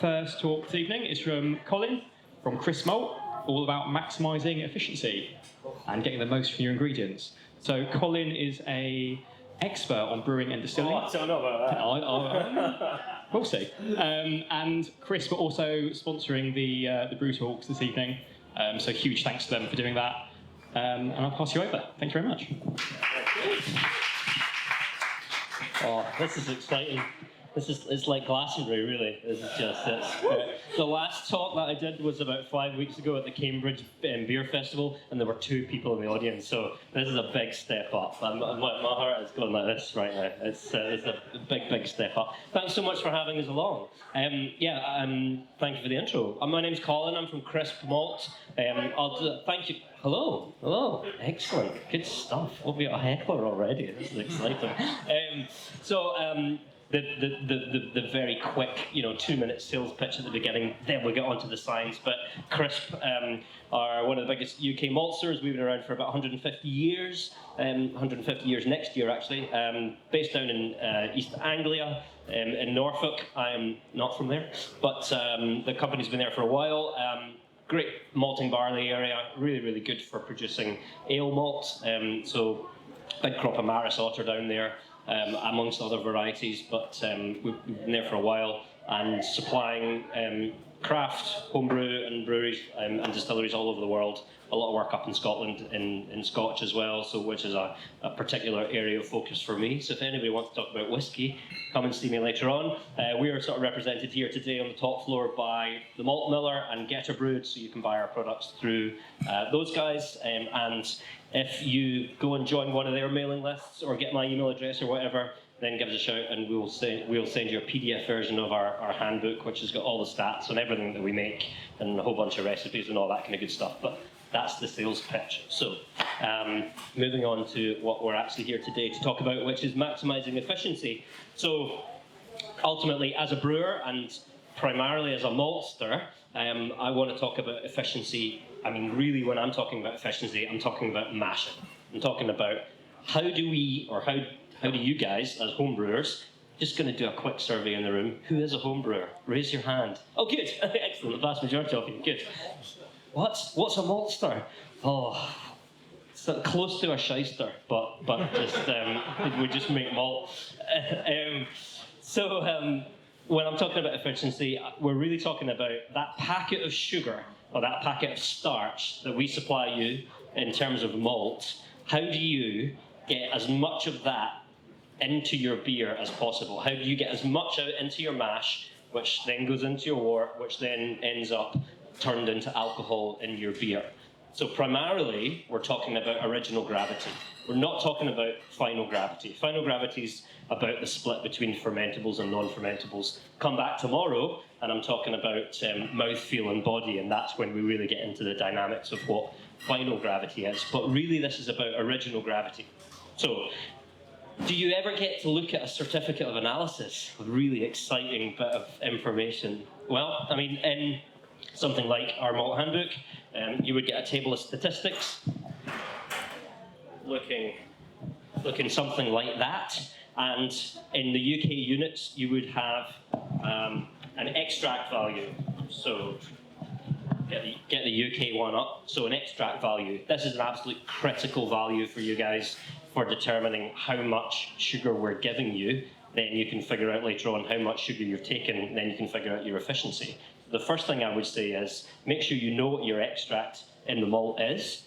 first talk this evening is from Colin from Malt, all about maximising efficiency and getting the most from your ingredients. So Colin is an expert on brewing and distilling. I don't know about that. We'll see. And Chris were also sponsoring the brew talks this evening. So huge thanks to them for doing that. And I'll pass you over. Thank you very much. Oh, this is exciting. It's like Glastonbury, really. This is just the last talk that I did was about 5 weeks ago at the Cambridge Beer Festival, and there were 2 people in the audience. So this is a big step up. My heart is going like this right now. It's a big step up. Thanks so much for having us along. Thank you for the intro. My name's Colin. I'm from Malt. Thank you. Hello. Excellent. Good stuff. We'll be a heckler already. This is exciting. The very quick, 2-minute sales pitch at the beginning, then we'll get on to the science. But Crisp are one of the biggest UK maltsters. We've been around for about 150 years, 150 years next year actually, based down in East Anglia, in Norfolk. I am not from there, but the company's been there for a while. Great malting barley area, really good for producing ale malt. So big crop of Maris Otter down there. Amongst other varieties, but we've been there for a while and supplying craft, homebrew and breweries and distilleries all over the world. A lot of work up in Scotland, in Scotch as well, so which is a particular area of focus for me. So if anybody wants to talk about whiskey, come and see me later on. We are sort of represented here today on the top floor by the Malt Miller and Getter Brewed, so you can buy our products through those guys. And if you go and join one of their mailing lists or get my email address or whatever, then give us a shout and we'll send you a PDF version of our handbook, which has got all the stats and everything that we make and a whole bunch of recipes and all that kind of good stuff. But that's the sales pitch. So moving on to what we're actually here today to talk about, which is maximising efficiency. So ultimately, as a brewer and primarily as a maltster, I want to talk about efficiency. I mean, really, when I'm talking about efficiency, I'm talking about mashing. I'm talking about how do you guys, as home brewers, just going to do a quick survey in the room. Who is a home brewer? Raise your hand. Oh, good. Excellent. The vast majority of you. Good. What's a maltster? Oh, so close to a shyster, but just we just make malt. When I'm talking about efficiency, we're really talking about that packet of sugar or that packet of starch that we supply you in terms of malt. How do you get as much of that into your beer as possible? How do you get as much out into your mash, which then goes into your wort, which then ends up turned into alcohol in your beer? So primarily, we're talking about original gravity. We're not talking about final gravity. Final gravity is about the split between fermentables and non-fermentables. Come back tomorrow, and I'm talking about mouthfeel and body, and that's when we really get into the dynamics of what final gravity is. But really, this is about original gravity. So, do you ever get to look at a certificate of analysis? A really exciting bit of information. Well, I mean, in something like our malt handbook, you would get a table of statistics looking something like that, and in the UK units you would have an extract value. So get the UK one up. So an extract value. This is an absolute critical value for you guys for determining how much sugar we're giving you. Then you can figure out later on how much sugar you've taken, and then you can figure out your efficiency. The first thing I would say is make sure you know what your extract in the malt is,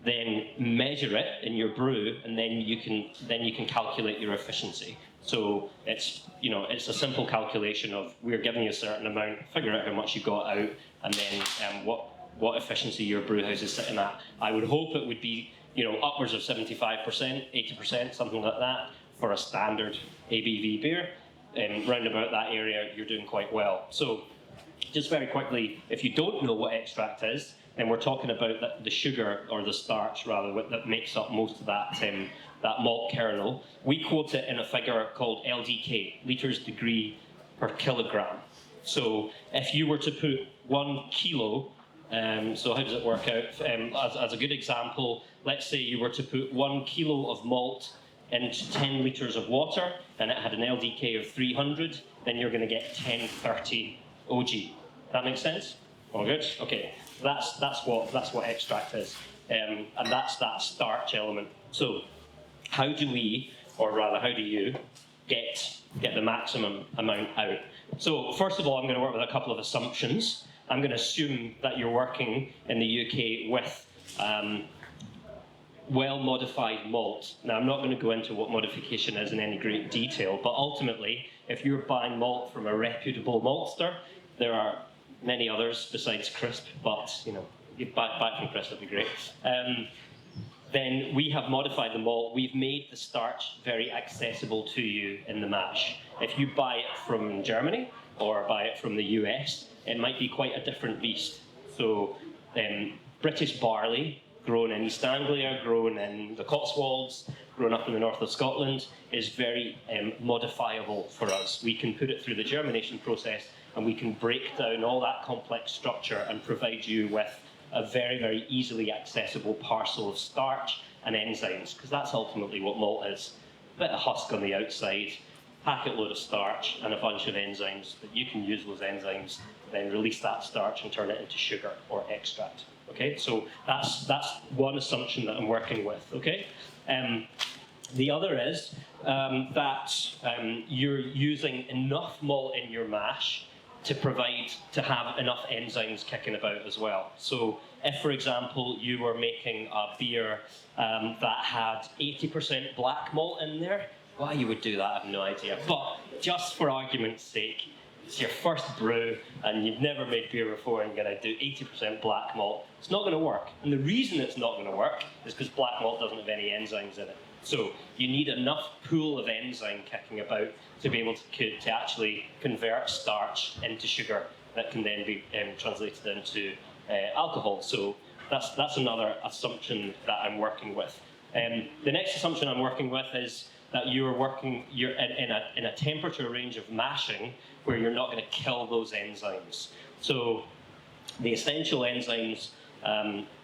then measure it in your brew, and then you can calculate your efficiency. So it's a simple calculation of we're giving you a certain amount, figure out how much you got out, and then what efficiency your brew house is sitting at. I would hope it would be upwards of 75%, 80%, something like that for a standard ABV beer. Round about that area, you're doing quite well. So just very quickly, if you don't know what extract is, then we're talking about the sugar, or the starch rather, that makes up most of that malt kernel. We quote it in a figure called LDK, litres degree per kilogram. So if you were to put 1 kilo, so how does it work out? As a good example, let's say you were to put 1 kilo of malt into 10 litres of water, and it had an LDK of 300, then you're going to get 1030 OG. That makes sense? All good? Okay. That's what extract is. And that's that starch element. So how do we, or rather how do you, get the maximum amount out? So first of all, I'm going to work with a couple of assumptions. I'm going to assume that you're working in the UK with well-modified malt. Now, I'm not going to go into what modification is in any great detail, but ultimately, if you're buying malt from a reputable maltster, there are many others besides Crisp, but you buy from Crisp, that'd be great. Then we have modified the malt. We've made the starch very accessible to you in the mash. If you buy it from Germany or buy it from the US, it might be quite a different beast. So British barley, grown in East Anglia, grown in the Cotswolds, grown up in the north of Scotland, is very modifiable for us. We can put it through the germination process and we can break down all that complex structure and provide you with a very, very easily accessible parcel of starch and enzymes, because that's ultimately what malt is. A bit of husk on the outside, packet load of starch, and a bunch of enzymes that you can use those enzymes, then release that starch and turn it into sugar or extract. Okay, so that's one assumption that I'm working with. Okay, the other is that you're using enough malt in your mash to have enough enzymes kicking about as well. So if, for example, you were making a beer that had 80% black malt in there, why you would do that, I have no idea. But just for argument's sake, it's your first brew and you've never made beer before and you're going to do 80% black malt. It's not going to work. And the reason it's not going to work is because black malt doesn't have any enzymes in it. So you need enough pool of enzyme kicking about to be able to actually convert starch into sugar that can then be translated into alcohol. So that's another assumption that I'm working with. The next assumption I'm working with is that you're in a temperature range of mashing where you're not going to kill those enzymes. So the essential enzymes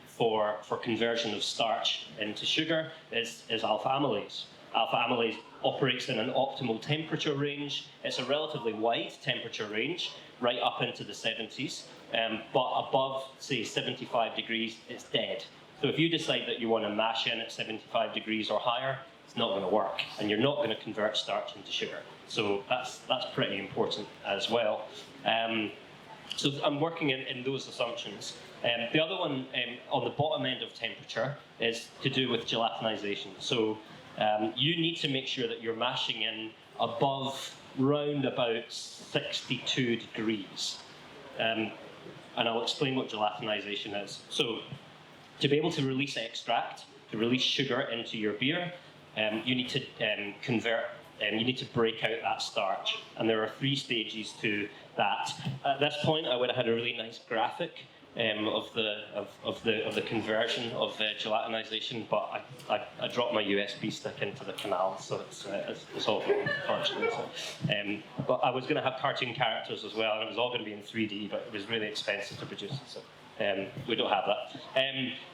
for conversion of starch into sugar is alpha amylase. Alpha amylase operates in an optimal temperature range. It's a relatively wide temperature range, right up into the 70s, but above, say, 75 degrees, it's dead. So if you decide that you want to mash in at 75 degrees or higher, it's not going to work, and you're not going to convert starch into sugar. So that's pretty important as well. So I'm working in those assumptions. The other one on the bottom end of temperature is to do with gelatinization. So you need to make sure that you're mashing in above round about 62 degrees. And I'll explain what gelatinization is. So to be able to release extract, to release sugar into your beer, you need to you need to break out that starch. And there are 3 stages to that. At this point, I would have had a really nice graphic of the conversion of gelatinization, but I dropped my USB stick into the canal, so it's all unfortunately. So, but I was going to have cartoon characters as well, and it was all going to be in 3D, but it was really expensive to produce it, so we don't have that.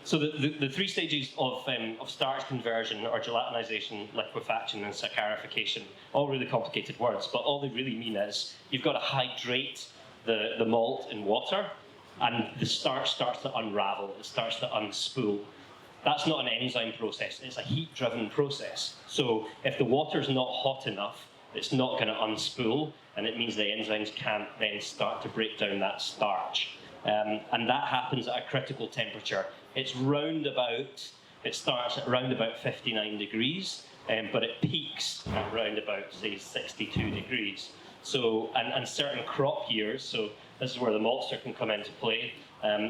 So the 3 stages of starch conversion are gelatinization, liquefaction, and saccharification. All really complicated words, but all they really mean is you've got to hydrate the malt in water, and the starch starts to unravel, it starts to unspool. That's not an enzyme process, it's a heat-driven process. So if the water's not hot enough, it's not going to unspool, and it means the enzymes can't then start to break down that starch. And that happens at a critical temperature. It starts at around about 59 degrees, but it peaks at around about, say, 62 degrees. So, and certain crop years, so this is where the maltster can come into play,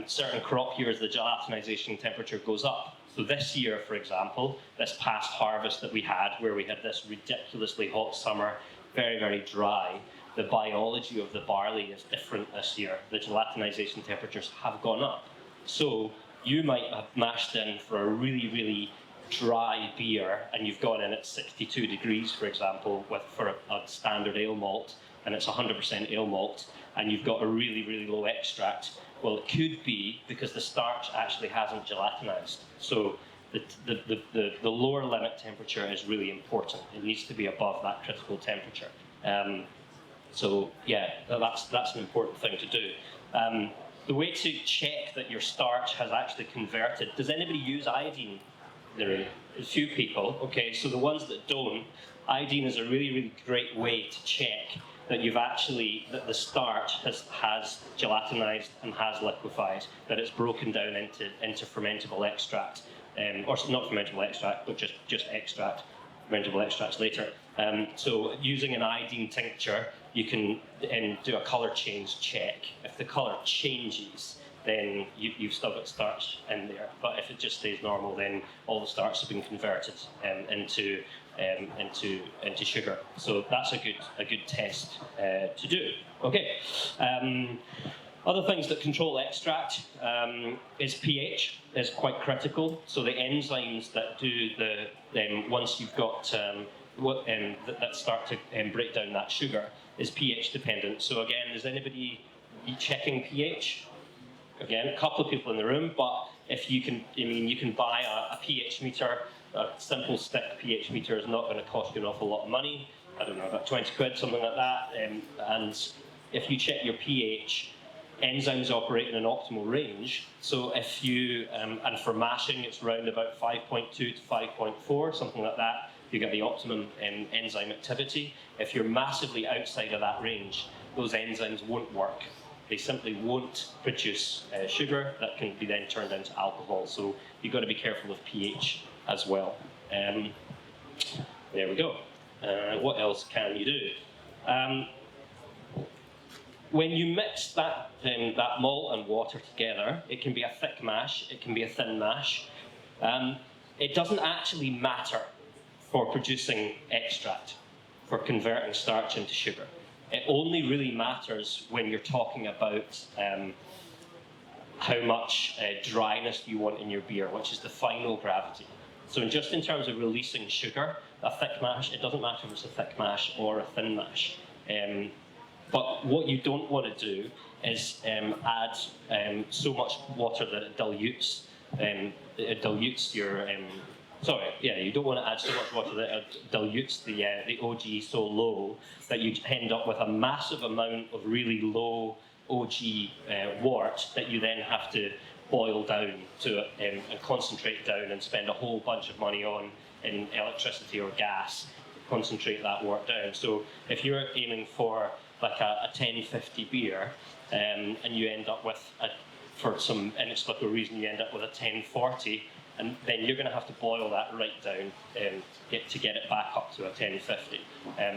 certain crop years the gelatinization temperature goes up. So this year, for example, this past harvest that we had, where we had this ridiculously hot summer, very, very dry, the biology of the barley is different this year. The gelatinization temperatures have gone up. So you might have mashed in for a really, really dry beer, and you've gone in at 62 degrees, for example, for a standard ale malt, and it's 100% ale malt, and you've got a really, really low extract. Well, it could be because the starch actually hasn't gelatinized. So the lower limit temperature is really important. It needs to be above that critical temperature. So yeah, that's an important thing to do. The way to check that your starch has actually converted, does anybody use iodine? There are a few people. Okay, so the ones that don't, iodine is a really, really great way to check that that the starch has gelatinized and has liquefied, that it's broken down into fermentable extract, or not fermentable extract, but just extract. Fermentable extracts later. So using an iodine tincture, you can do a colour change check. If the colour changes, then you've still got starch in there. But if it just stays normal, then all the starch has been converted into sugar. So that's a good test to do. Okay. Other things that control extract is pH is quite critical. So the enzymes that do once you've got that start to break down that sugar is pH dependent. So again, is anybody checking pH? Again, a couple of people in the room, but if you can, you can buy a pH meter. A simple stick pH meter is not going to cost you an awful lot of money. I don't know, about 20 quid, something like that. And if you check your pH, enzymes operate in an optimal range. So if you, and for mashing, it's around about 5.2 to 5.4, something like that. You get the optimum enzyme activity. If you're massively outside of that range, those enzymes won't work. They simply won't produce sugar that can be then turned into alcohol. So you've got to be careful of pH as well. There we go. What else can you do? When you mix that malt and water together, it can be a thick mash, it can be a thin mash. It doesn't actually matter for producing extract, for converting starch into sugar. It only really matters when you're talking about how much dryness you want in your beer, which is the final gravity. So just in terms of releasing sugar, a thick mash, it doesn't matter if it's a thick mash or a thin mash. But what you don't want to do is add so much water that it dilutes. It dilutes your. You don't want to add so much water that it dilutes the OG so low that you end up with a massive amount of really low OG wort that you then have to boil down to and concentrate down and spend a whole bunch of money on in electricity or gas to concentrate that wort down. So if you're aiming for like a 1050 beer, and you end up with, for some inexplicable reason, you end up with a 1040, and then you're going to have to boil that right down to get it back up to a 1050.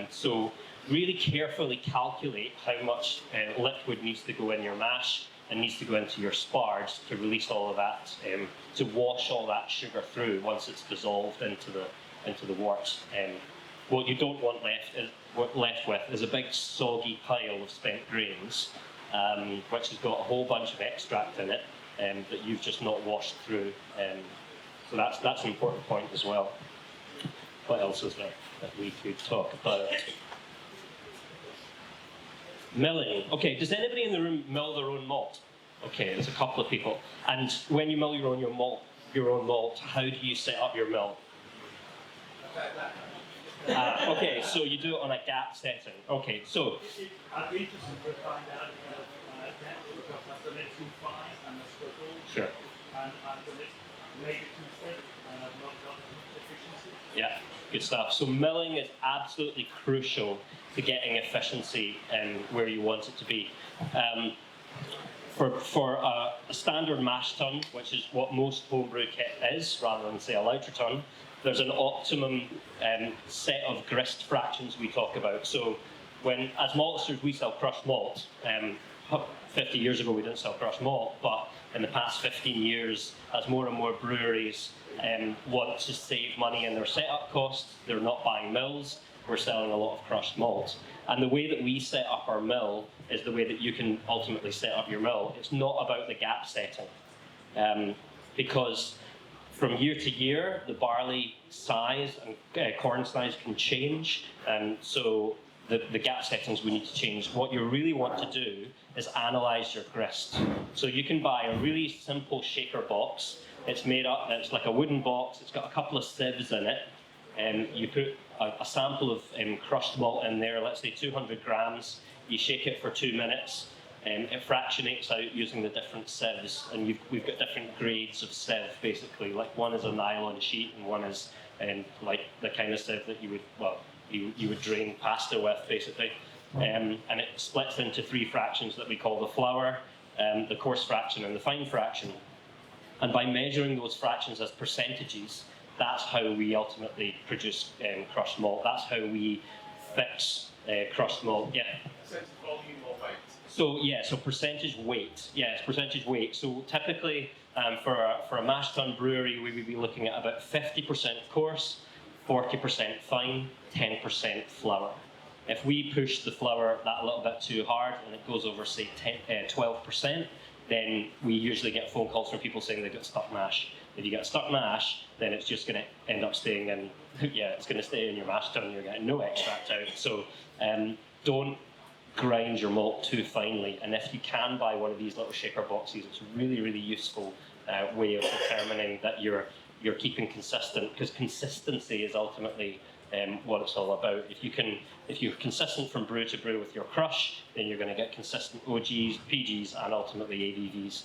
So really carefully calculate how much liquid needs to go in your mash and needs to go into your sparge to release all of that, to wash all that sugar through once it's dissolved into the wort. What you don't want left with is a big soggy pile of spent grains, which has got a whole bunch of extract in it that you've just not washed through. So that's an important point as well. What else is there that we could talk about? Milling. Okay, does anybody in the room mill their own malt? Okay, there's a couple of people. And when you mill your own malt, how do you set up your mill? Okay, so you do it on a gap setting. Okay, so. I'd be interested to find out because I've done it too fine and that's the rule. Sure. And I've done it maybe too thick and I've not got efficiency. Yeah, good stuff. So milling is absolutely crucial to getting efficiency where you want it to be. For a standard mash tun, which is what most homebrew kit is, rather than say a lighter tun, there's an optimum set of grist fractions we talk about. So when, as maltsters, we sell crushed malt. 50 years ago we didn't sell crushed malt, but in the past 15 years, as more and more breweries want to save money in their setup costs, they're not buying mills, we're selling a lot of crushed malt. And the way that we set up our mill is the way that you can ultimately set up your mill. It's not about the gap setting. Because from year to year, the barley size and corn size can change. So the gap settings we need to change. What you really want to do is analyze your grist. So you can buy a really simple shaker box. It's made up, it's like a wooden box, it's got a couple of sieves in it. You put a sample of crushed malt in there, let's say 200 grams. You shake it for 2 minutes. It fractionates out using the different sieves, and we've got different grades of sieve basically. Like one is a nylon sheet, and one is like the kind of sieve that you would drain pasta with basically. And it splits into 3 fractions that we call the flour, the coarse fraction, and the fine fraction. And by measuring those fractions as percentages, that's how we ultimately produce crushed malt. That's how we fix crushed malt. Yeah. Percentage volume or weight? So percentage weight. Yes, percentage weight. So typically, for a mash tun brewery, we would be looking at about 50% coarse, 40% fine, 10% flour. If we push the flour that a little bit too hard and it goes over, say, 12%, then we usually get phone calls from people saying they've got stuck mash. If you get stuck mash, then it's just going to end up staying in, it's going to stay in your mash tun and you're getting no extract out. So don't grind your malt too finely. And if you can buy one of these little shaker boxes, it's a really, really useful way of determining that you're keeping consistent, because consistency is ultimately what it's all about. If you're consistent from brew to brew with your crush, then you're going to get consistent OGs, PGs, and ultimately ABVs.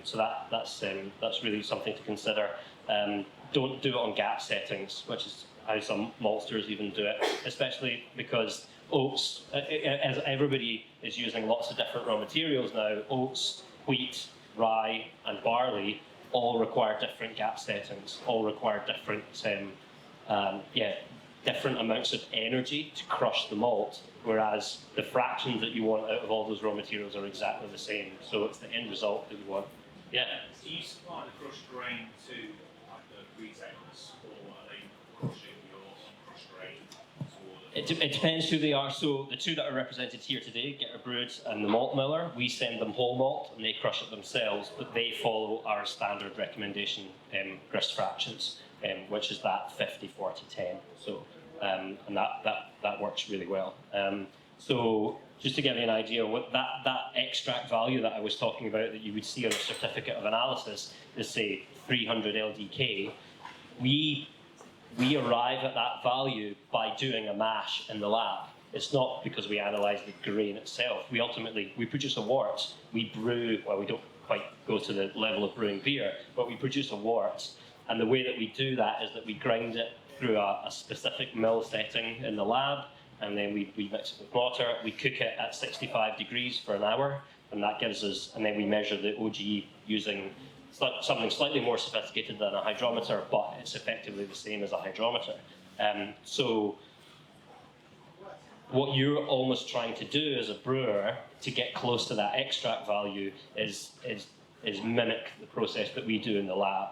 So that's really something to consider. Don't do it on gap settings, which is how some maltsters even do it, especially because oats, as everybody is using lots of different raw materials now, oats, wheat, rye, and barley all require different gap settings, all require different different amounts of energy to crush the malt, whereas the fractions that you want out of all those raw materials are exactly the same. So it's the end result that you want. Yeah. So you supply the crushed grain to like the retailers, or are they crushing your crushed grain? It depends who they are. So the two that are represented here today, Getter Brewed and the Malt Miller, we send them whole malt and they crush it themselves, but they follow our standard recommendation grist fractions, which is that 50, 40, 10. So and that works really well. So just to give you an idea, what that extract value that I was talking about that you would see on a certificate of analysis is, say, 300 LDK. We arrive at that value by doing a mash in the lab. It's not because we analyse the grain itself. We produce a wort. We brew, well, we don't quite go to the level of brewing beer, but we produce a wort. And the way that we do that is that we grind it through a specific mill setting in the lab, and then we mix it with water. We cook it at 65 degrees for an hour, and that gives us, and then we measure the OGE using something slightly more sophisticated than a hydrometer, but it's effectively the same as a hydrometer. So what you're almost trying to do as a brewer to get close to that extract value is mimic the process that we do in the lab.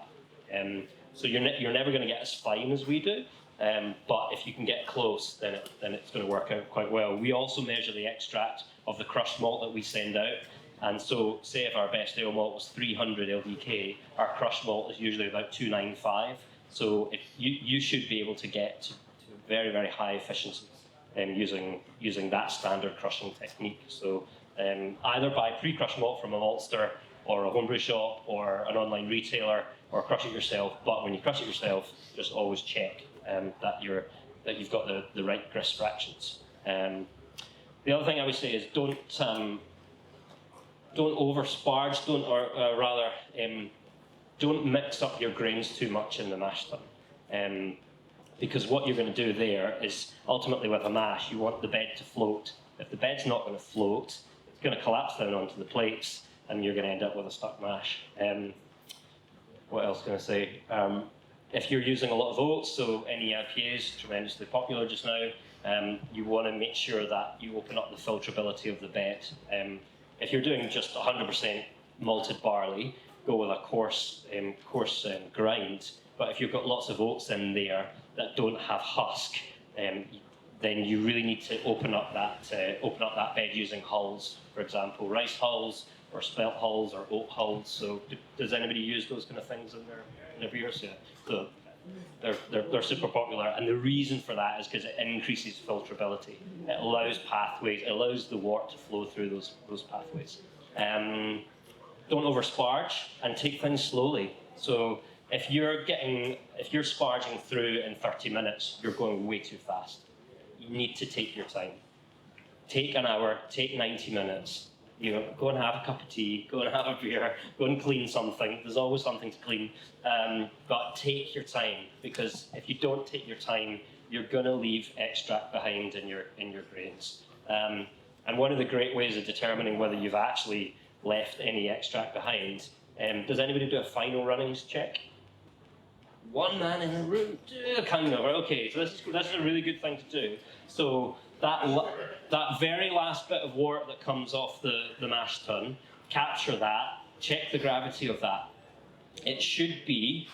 So you're never going to get as fine as we do, but if you can get close, then it's going to work out quite well. We also measure the extract of the crushed malt that we send out. And so, say if our best ale malt was 300 LDK, our crushed malt is usually about 295. So if you should be able to get to very, very high efficiencies using that standard crushing technique. So either buy pre-crushed malt from a maltster or a homebrew shop or an online retailer, or crush it yourself. But when you crush it yourself, just always check that you've got the right grist fractions. The other thing I would say is don't over-sparge, don't mix up your grains too much in the mash tun. Because what you're going to do there is, ultimately with a mash, you want the bed to float. If the bed's not going to float, it's going to collapse down onto the plates, and you're going to end up with a stuck mash. What else can I say? If you're using a lot of oats, so any IPA is tremendously popular just now, you want to make sure that you open up the filtrability of the bed. If you're doing just 100% malted barley, go with a coarse grind. But if you've got lots of oats in there that don't have husk, then you really need to open up that bed using hulls, for example, rice hulls or spelt hulls or oat hulls. So does anybody use those kind of things in their beers? Yeah. So they're super popular, and the reason for that is because it increases filtrability. It allows pathways, it allows the wort to flow through those pathways. Don't over-sparge and take things slowly. So if you're sparging through in 30 minutes, you're going way too fast. You need to take your time. Take an hour, take 90 minutes. Go and have a cup of tea, go and have a beer, go and clean something. There's always something to clean. But take your time, because if you don't take your time, you're going to leave extract behind in your grains. And one of the great ways of determining whether you've actually left any extract behind, does anybody do a final runnings check? One man in the room, kind of. Okay, so this is a really good thing to do. So that very last bit of wort that comes off the mash tun, capture that, check the gravity of that. It should be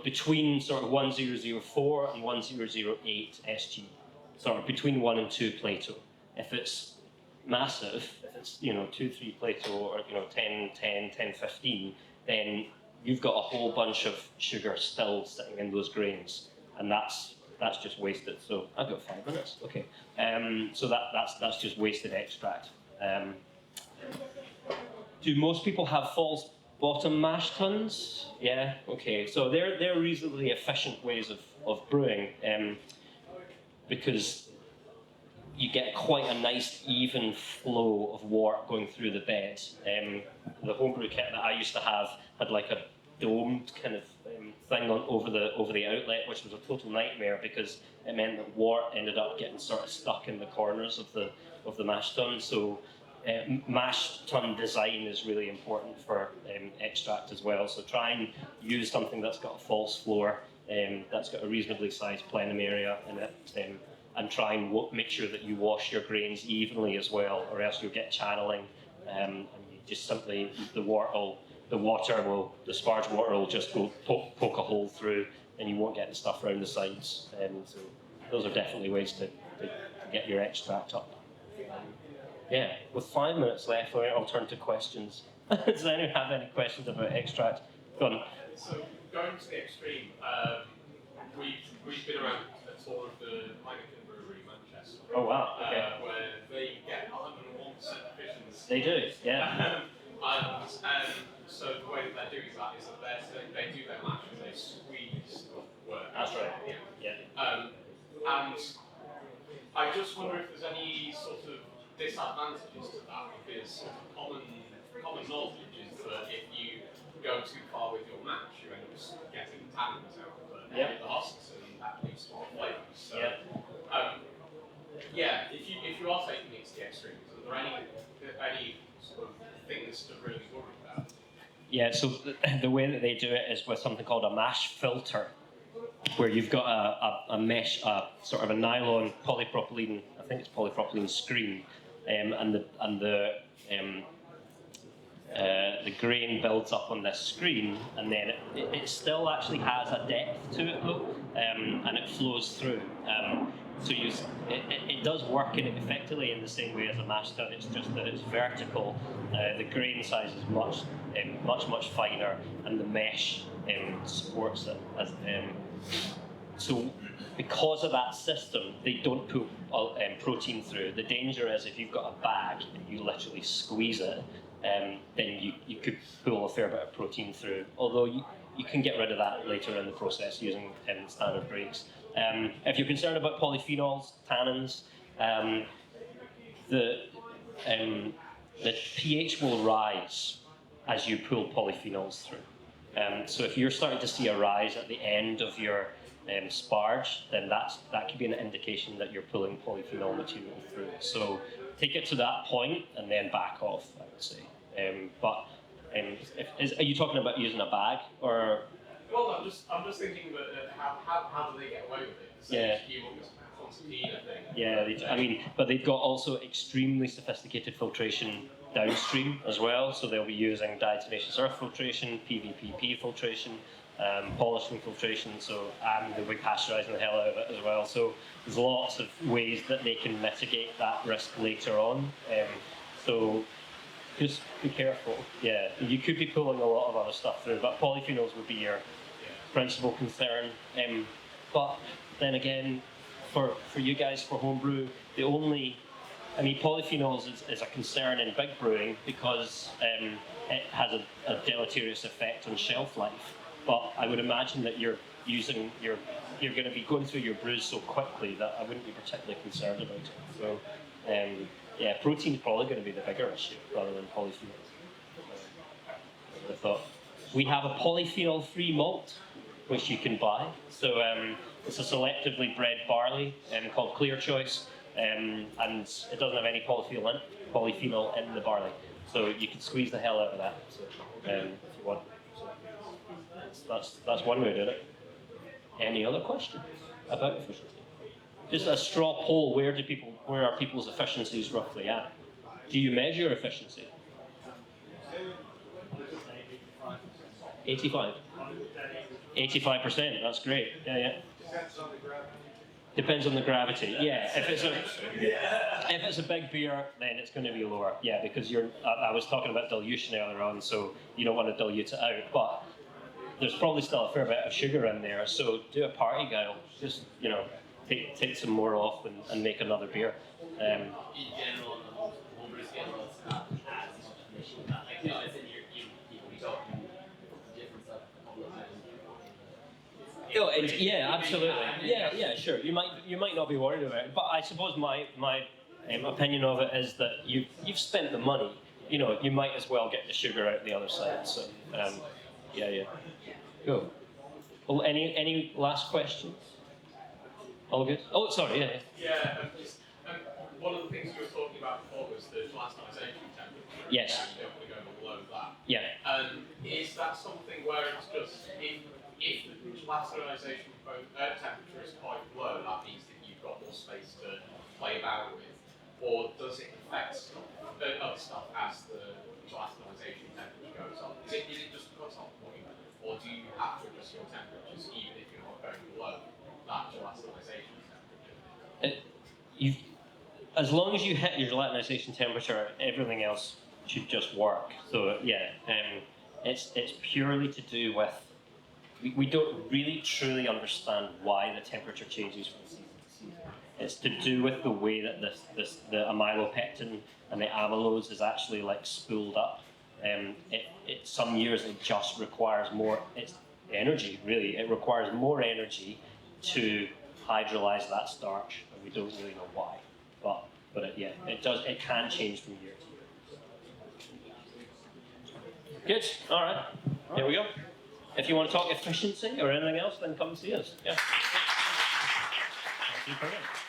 between sort of 1004 and 1008 SG, sort of between 1 and 2 Plato. If it's massive, if it's 2-3 Plato, or 10, 10, 10, 15, then you've got a whole bunch of sugar still sitting in those grains, and that's just wasted. So I've got 5 minutes. Okay, so that's just wasted extract. Do most people have false bottom mash tuns? Yeah. Okay. So they're reasonably efficient ways of brewing, because you get quite a nice even flow of wort going through the bed. The homebrew kit that I used to have had like a domed kind of thing over the outlet, which was a total nightmare because it meant that wort ended up getting sort of stuck in the corners of the mash tun. So mash tun design is really important for extract as well. So try and use something that's got a false floor, that's got a reasonably sized plenum area in it, and try and make sure that you wash your grains evenly as well, or else you'll get channeling, and you just simply the sparge water will just go poke a hole through, and you won't get the stuff around the sides. So those are definitely ways to get your extract up. Yeah, with 5 minutes left, I'll turn to questions. Does anyone have any questions about extract? Go on. So going to the extreme, we've been around a tour of the Heineken brewery in Manchester. Oh wow! Okay. Where they get 101% efficiency. They do, yeah. And so the way that they're doing that is that they do their mash and they squeeze the wort. That's right. Yeah. And I just wonder if there's any sort of disadvantages to that, because common knowledge is that if you go too far with your mash, you end up getting tannins out of the husks, and that leads to more flavours. So, if you are taking it to the extremes, are there any sort of things to really worry about? Yeah, so the way that they do it is with something called a mash filter, where you've got a mesh, sort of a nylon polypropylene, I think it's polypropylene screen, and the grain builds up on this screen, and then it still actually has a depth to it though, and it flows through. So it does work in it effectively in the same way as a mash tun. It's just that it's vertical. The grain size is much finer, and the mesh supports it. So because of that system, they don't put protein through. The danger is if you've got a bag and you literally squeeze it, then you could pull a fair bit of protein through. Although you can get rid of that later in the process using standard breaks. If you're concerned about polyphenols, tannins, the pH will rise as you pull polyphenols through. So if you're starting to see a rise at the end of your sparge, then that could be an indication that you're pulling polyphenol material through. So take it to that point and then back off, I would say. Are you talking about using a bag or? Well, I'm just thinking that how do they get away with it? So Yeah, but they've got also extremely sophisticated filtration downstream as well. So they'll be using diatomaceous earth filtration, PVPP filtration, polishing filtration. And they'll be pasteurising the hell out of it as well. So there's lots of ways that they can mitigate that risk later on. So just be careful. Yeah, you could be pulling a lot of other stuff through, but polyphenols would be your principal concern. But then again, for you guys, for homebrew, polyphenols is a concern in big brewing because it has a deleterious effect on shelf life. but I would imagine that you're going to be going through your brews so quickly that I wouldn't be particularly concerned about it. So, yeah, protein's probably going to be the bigger issue rather than polyphenols. I thought we have a polyphenol-free malt which you can buy. So it's a selectively bred barley called Clear Choice, and it doesn't have any polyphenol in the barley. So you can squeeze the hell out of that if you want. So that's one way of doing it. Any other questions about efficiency? Just a straw poll. Where are people's efficiencies roughly at? Do you measure efficiency? 85. 85%. That's great. Yeah. Depends on the gravity. Yeah. If it's a big beer, then it's going to be lower. Yeah, because I was talking about dilution earlier on, so you don't want to dilute it out. But there's probably still a fair bit of sugar in there. So do a party guile. Just take some more off and make another beer. In general, on the homebrew scale, it's not as much. Like, you know, it's in we talk different stuff a couple of times. Yeah, absolutely. Yeah, sure. You might not be worried about it, but I suppose my opinion of it is that you've spent the money. You know, you might as well get the sugar out the other side. So, yeah. Cool. Well, any last questions? All good? Oh, sorry. Yeah. Yeah. One of the things we were talking about before was the gelatinization temperature. Yes. You don't want to go below that. Yeah. Is that something where it's just if the gelatinization temperature is quite low, that means that you've got more space to play about with, or does it affect other stuff as the gelatinization temperature goes up? Is it just a cut-off point, or do you have to adjust your temperatures even if you're not going below that gelatinization temperature? As long as you hit your gelatinization temperature, everything else should just work. So yeah, it's purely to do with we don't really truly understand why the temperature changes from season to season. It's to do with the way that the amylopectin and the amylose is actually like spooled up. Some years it just requires more energy. Really, it requires more energy to hydrolyze that starch, and we don't really know why. But it does. It can change from year to year. Good. All right. There we go. If you want to talk efficiency or anything else, then come see us. Yeah. Thank you very much.